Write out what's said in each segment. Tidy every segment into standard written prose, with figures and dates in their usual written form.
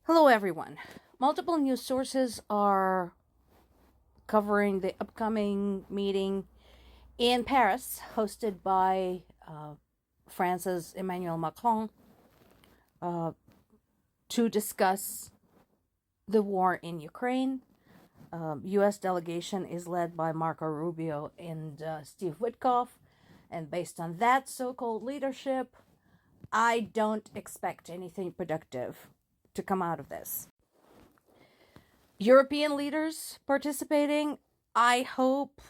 Hello, everyone. Multiple news sources are covering the upcoming meeting in Paris, hosted by France's Emmanuel Macron, uh, to discuss the war in Ukraine. U.S. delegation is led by Marco Rubio and Steve Witkoff, and based on that so-called leadership, I don't expect anything productive to come out of this. European leaders participating, I hope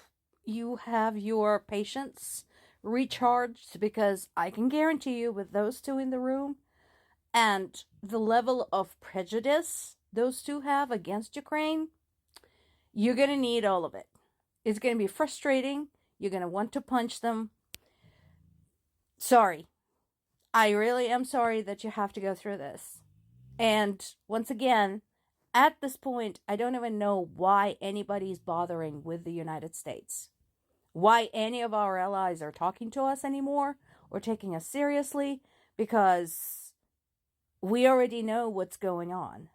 you have your patience recharged, because I can guarantee you, with those two in the room and the level of prejudice those two have against Ukraine, you're going to need all of it. It's going to be frustrating. You're going to want to punch them. Sorry. I really am sorry that you have to go through this. And once again, at this point, I don't even know why anybody's bothering with the United States. Why any of our allies are talking to us anymore or taking us seriously, because we already know what's going on.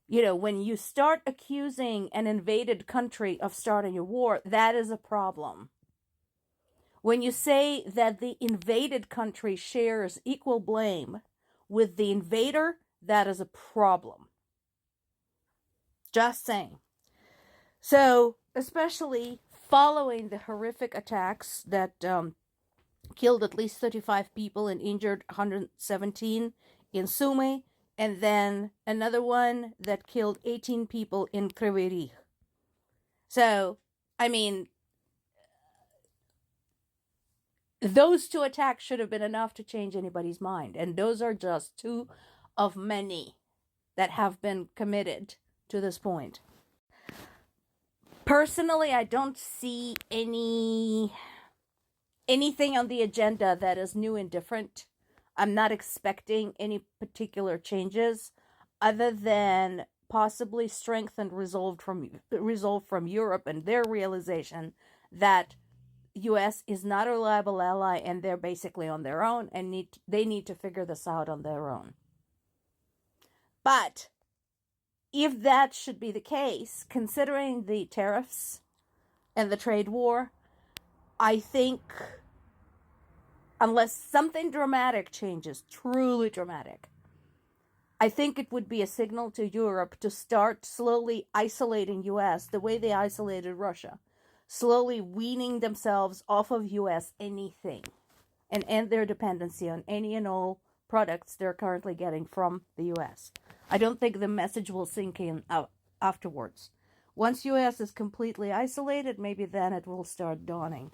You know, when you start accusing an invaded country of starting a war, that is a problem. When you say that the invaded country shares equal blame with the invader, that is a problem. Just saying. So, especially following the horrific attacks that killed at least 35 people and injured 117 in Sumy, and then another one that killed 18 people in Kryvyi Rih. So, I mean, those two attacks should have been enough to change anybody's mind, and those are just two of many that have been committed to this point. Personally, I don't see anything on the agenda that is new and different. I'm not expecting any particular changes other than possibly strength and resolve from Europe and their realization that US is not a reliable ally and they're basically on their own and they need to figure this out on their own. But if that should be the case, considering the tariffs and the trade war, I think unless something dramatic changes, truly dramatic, I think it would be a signal to Europe to start slowly isolating US the way they isolated Russia, slowly weaning themselves off of US anything, and end their dependency on any and all products they're currently getting from the US. I don't think the message will sink in afterwards. Once US is completely isolated, maybe then it will start dawning.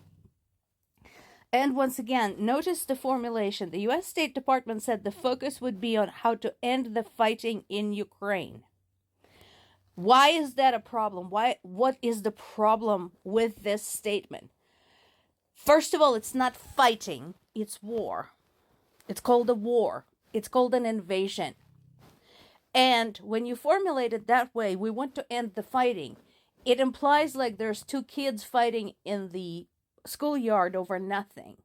And once again, notice the formulation. The US State Department said the focus would be on how to end the fighting in Ukraine. Why is that a problem? What is the problem with this statement? First of all, it's not fighting, it's war. It's called a war. It's called an invasion. And when you formulate it that way, we want to end the fighting, it implies like there's two kids fighting in the schoolyard over nothing.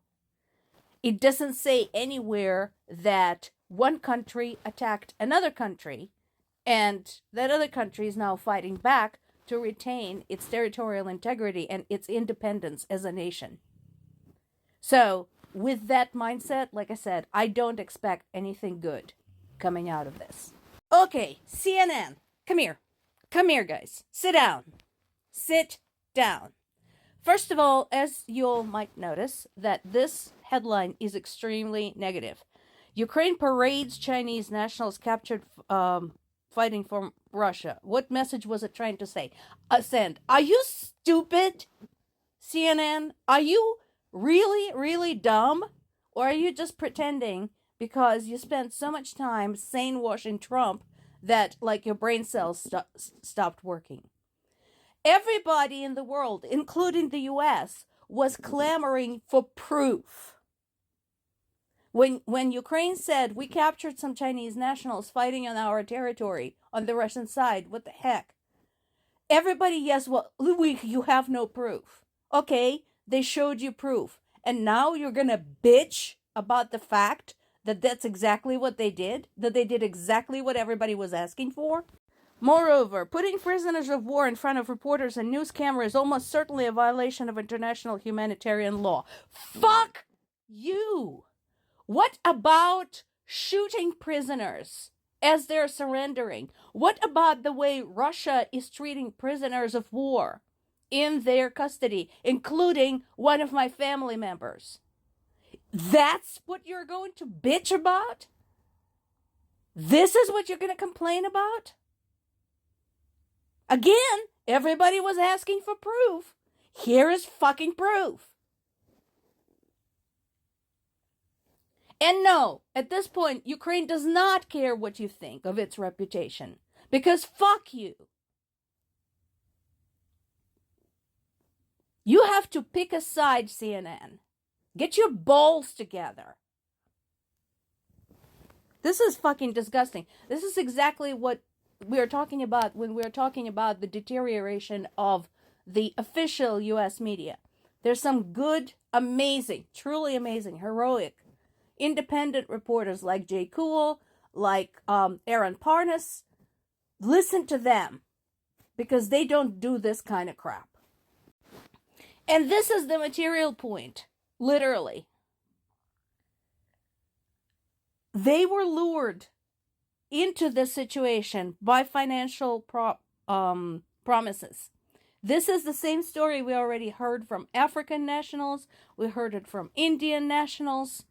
It doesn't say anywhere that one country attacked another country and that other country is now fighting back to retain its territorial integrity and its independence as a nation. So, with that mindset, like I said, I don't expect anything good coming out of this. Okay, CNN, come here. Come here, guys. Sit down. Sit down. First of all, as you all might notice, that this headline is extremely negative. Ukraine parades Chinese nationals captured fighting for Russia. What message was it trying to say? Send. Are you stupid, CNN? Are you really, really dumb? Or are you just pretending because you spent so much time sane-washing Trump that, like, your brain cells stopped working? Everybody in the world, including the US, was clamoring for proof. When Ukraine said, we captured some Chinese nationals fighting on our territory on the Russian side, what the heck? Everybody, yes, well, you have no proof. Okay, they showed you proof. And now you're going to bitch about the fact that that's exactly what they did? That they did exactly what everybody was asking for? Moreover, putting prisoners of war in front of reporters and news cameras is almost certainly a violation of international humanitarian law. Fuck you! What about shooting prisoners as they're surrendering? What about the way Russia is treating prisoners of war in their custody, including one of my family members? That's what you're going to bitch about? This is what you're going to complain about? Again, everybody was asking for proof. Here is fucking proof. And no, at this point, Ukraine does not care what you think of its reputation. Because fuck you. You have to pick a side, CNN. Get your balls together. This is fucking disgusting. This is exactly what we are talking about when we're talking about the deterioration of the official U.S. media. There's some good, amazing, truly amazing, heroic, independent reporters like Jay Cool, like Aaron Parnas. Listen to them, because they don't do this kind of crap. And this is the material point, literally. They were lured into this situation by financial promises. This is the same story we already heard from African nationals. We heard it from Indian nationals.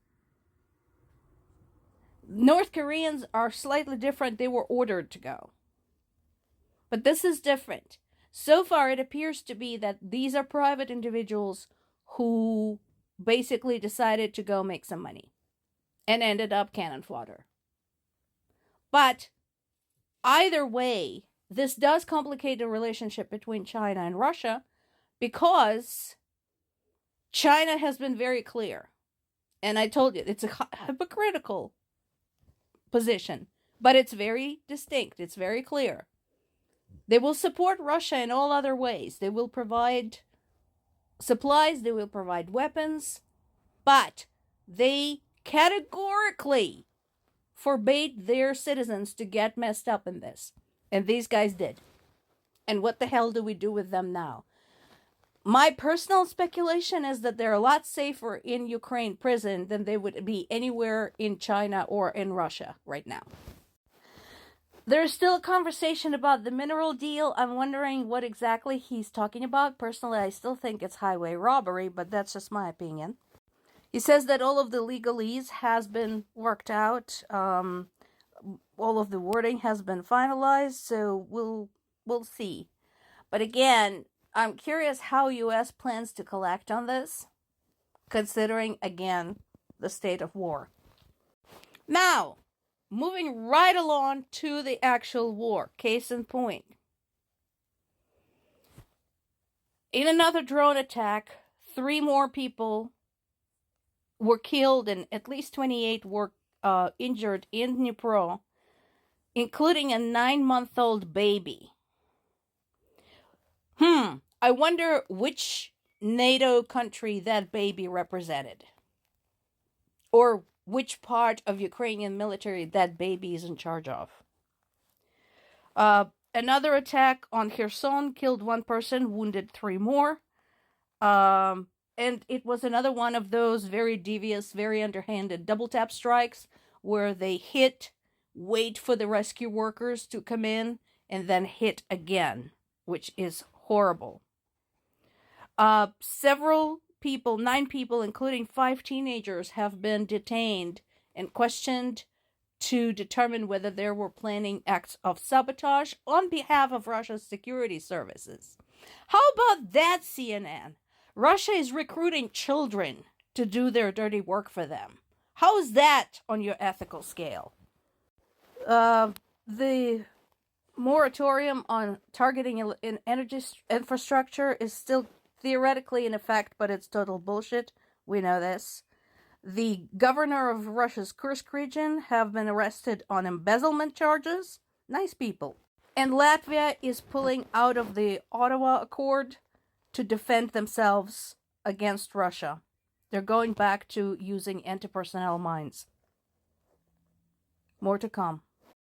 North Koreans are slightly different. They were ordered to go. But this is different. So far, it appears to be that these are private individuals who basically decided to go make some money and ended up cannon fodder. But either way, this does complicate the relationship between China and Russia, because China has been very clear. And I told you, it's a hypocritical position, but it's very distinct. It's very clear. They will support Russia in all other ways. They will provide supplies, they will provide weapons, but they categorically forbade their citizens to get messed up in this. And these guys did. And what the hell do we do with them now? My personal speculation is that they're a lot safer in Ukraine prison than they would be anywhere in China or in Russia right now. There's still a conversation about the mineral deal. I'm wondering what exactly he's talking about. Personally, I still think it's highway robbery, but that's just my opinion. He says that all of the legalese has been worked out. All of the wording has been finalized, so we'll see. But again, I'm curious how U.S. plans to collect on this, considering, again, the state of war. Now, moving right along to the actual war. Case in point. In another drone attack, 3 more people were killed and at least 28 were injured in Dnipro, including a 9-month-old baby. I wonder which NATO country that baby represented, or which part of Ukrainian military that baby is in charge of. Another attack on Kherson killed 1 person, wounded 3 more. And it was another one of those very devious, very underhanded double tap strikes where they hit, wait for the rescue workers to come in, and then hit again, which is horrible. Several people, 9 people, including 5 teenagers, have been detained and questioned to determine whether they were planning acts of sabotage on behalf of Russia's security services. How about that, CNN? Russia is recruiting children to do their dirty work for them. How is that on your ethical scale? The moratorium on targeting energy infrastructure is still theoretically in effect, but it's total bullshit. We know this. The governor of Russia's Kursk region have been arrested on embezzlement charges. Nice people. And Latvia is pulling out of the Ottawa Accord to defend themselves against Russia. They're going back to using anti-personnel mines. More to come.